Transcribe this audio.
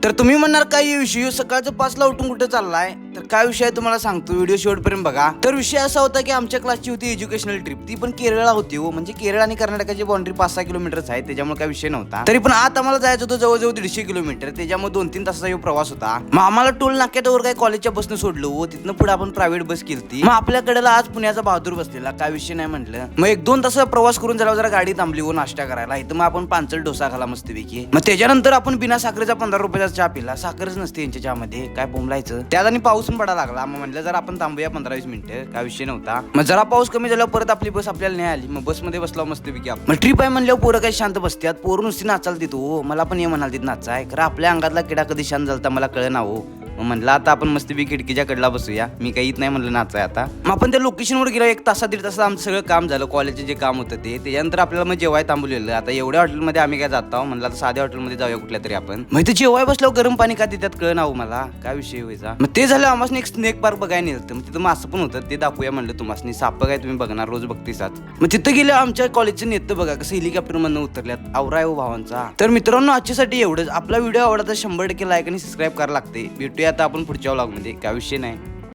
तर तुम्ही म्हणणार काय विषय सकाळचं 5ला उठून कुठे चाललाय, तर काय विषय आहे तुम्हाला सांगतो, व्हिडिओ शेवटपर्यंत बघा. तर विषय असा होता की आमच्या क्लासची होती एज्युकेशनल ट्रिप, ती पण केरळला होती हो. म्हणजे केरळ आणि कर्नाटकाची बाउंड्री 5-6 किलोमीटरच आहे, त्याच्यामुळे काय विषय नव्हता. तरी पण आता आम्हाला जायचं होतं जवळजवळ 150 किलोमीटर, त्याच्यामुळे 2-3 तासाचा प्रवास होता. मग आम्हाला टोल नाक्यावर काय कॉलेजच्या बसनं सोडलो हो. तिथनं पुढे आपण प्रायव्हेट बस केली. मग आपल्याकडे आज पुण्याचा बहादूर बसलेला, काय विषय नाही म्हटलं. मग 1-2 तास प्रवास करून जरा गाडी थांबली हो नाश्ता करायला. इथं मग आपण पांचल डोसा खाला मस्तपैकी. मग त्याच्यानंतर आपण बिना साखरेचा 15 रुपयाचा चहा पिला. साखरच नसते यांच्या चहामध्ये, काय बोंबलायचं. त्यात आणि पाऊस पण पडायला लागला. मग म्हटलं जरा आपण थांबूया 15-20 मिनिटं, काय विषय नव्हता. मग जरा पाऊस कमी झाल्यावर परत आपली बस आपल्याला नाही आली. मग बसमध्ये बसला मस्तपैकी. मग ट्रिप आहे म्हणल्यावर पोरं काही शांत बसतात, पोरं नुसती नाचाल तिथं हो. मला पण हे म्हणाल तिथं नाचाय, खरं आपल्या अंगातला किडा कधी शांत झालता मला कळ ना हो. मग म्हणलं आता आपण मस्तपैकी खिडकीच्या कडला बसूया, मी काही येत नाही म्हणलं नाचाय आता. मग आपण त्या लोकेशनवर गेलो. 1 तास 1.5 तासात आमचं सगळं काम झालं, कॉलेजचे जे काम होतं ते. त्याच्यानंतर आपल्याला मग जेवाय थांबवलेलं. आता एवढ्या हॉटेलमध्ये आम्ही काय जात आहोत म्हणलं, आता साध्या हॉटेलमध्ये जाऊया कुठल्या तरी आपण. मग ते जेवाय बसल्यावर गरम पाणी का देतात कळ ना हो मला, काय विषय व्हायचा. मग ते झालं. आम्हाला एक स्नेक पार्क बघायला नेलं. मग तिथं मासं पण होतं, ते दाखवूया म्हणलं तुम्हाला. साप काय तुम्ही बघणार रोज बघतीसात. मग तिथं गेले आमच्या कॉलेजचे नेतं बघा कसं हेलिकॉप्टर मधून उतरल्यात, आवराय हो भावांचा. तर मित्रांनो आजच्यासाठी एवढंच. आपला व्हिडिओ आवडला तर 100% लाईक आणि सबस्क्राईब करायला लागते. भेटूया आता आपण पुढच्या व्लॉगमध्ये, काय विषय नाही.